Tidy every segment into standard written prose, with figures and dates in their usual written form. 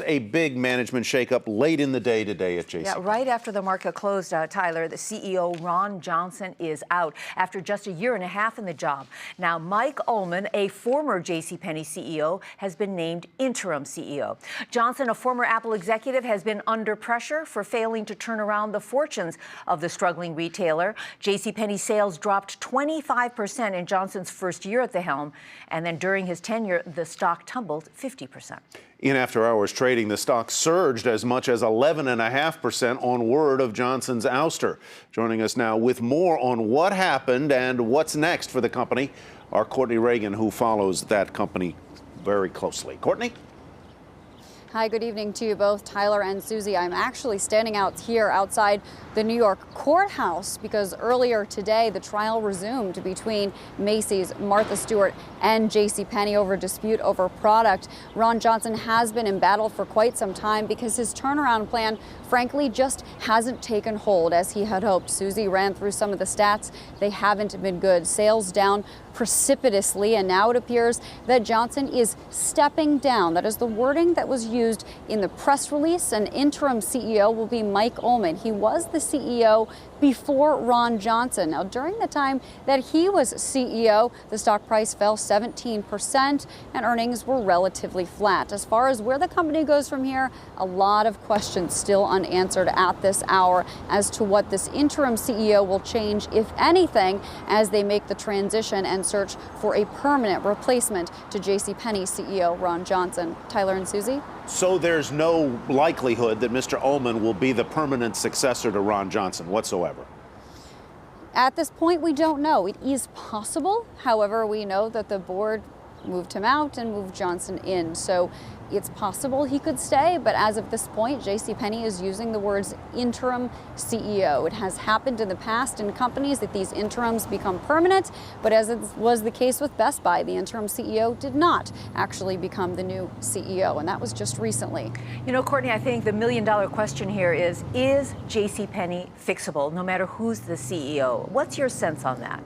A big management shakeup late in the day today at J.C. Yeah, right after the market closed, Tyler, the CEO Ron Johnson is out after just a year and a half in the job. Now, Mike Ullman, a former Penney CEO, has been named interim CEO. Johnson, a former Apple executive, has been under pressure for failing to turn around the fortunes of the struggling retailer. Penney sales dropped 25% in Johnson's first year at the helm, and then during his tenure, the stock tumbled 50%. In after-hours trading, the stock surged as much as 11.5% on word of Johnson's ouster. Joining us now with more on what happened and what's next for the company are Courtney Reagan, who follows that company very closely. Courtney? Hi, good evening to you both, Tyler and Susie. I'm actually standing out here outside the New York courthouse because earlier today the trial resumed between Macy's, Martha Stewart, and Penney over dispute over product. Ron Johnson has been embattled for quite some time because his turnaround plan, frankly, just hasn't taken hold as he had hoped. Susie ran through some of the stats. They haven't been good. Sales down precipitously, and now it appears that Johnson is stepping down. That is the wording that was used in the press release. An interim CEO will be Mike Ullman. He was the CEO before Ron Johnson. Now, during the time that he was CEO, the stock price fell 17% and earnings were relatively flat. As far as where the company goes from here, a lot of questions still unanswered at this hour as to what this interim CEO will change, if anything, as they make the transition and search for a permanent replacement to Penney CEO Ron Johnson. Tyler and Susie? So there's no likelihood that Mr. Ullman will be the permanent successor to Ron Johnson whatsoever? At this point, we don't know. It is possible. However, we know that the board moved him out and moved Johnson in. So it's possible he could stay, but as of this point, Penney is using the words interim CEO. It has happened in the past in companies that these interims become permanent, but as it was the case with Best Buy, the interim CEO did not actually become the new CEO, and that was just recently. You know, Courtney, I think the million-dollar question here is Penney fixable, no matter who's the CEO? What's your sense on that?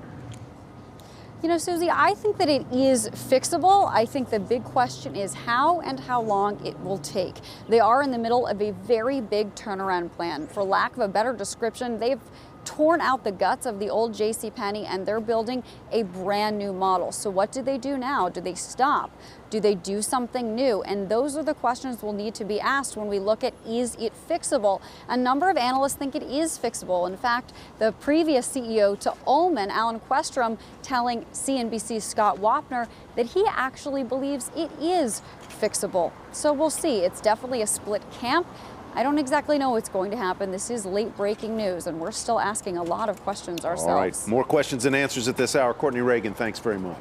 You know, Susie, I think that it is fixable. I think the big question is how and how long it will take. They are in the middle of a very big turnaround plan. For lack of a better description, they've torn out the guts of the old Penney and they're building a brand new model. So what do they do now? Do they stop? Do they do something new? And those are the questions will need to be asked when we look at, is it fixable? A number of analysts think it is fixable. In fact, the previous CEO to Ullman, Alan Questrom, telling CNBC's Scott Wapner that he actually believes it is fixable. So we'll see. It's definitely a split camp. I don't exactly know what's going to happen. This is late breaking news, and we're still asking a lot of questions ourselves. All right, more questions and answers at this hour. Courtney Reagan, thanks very much.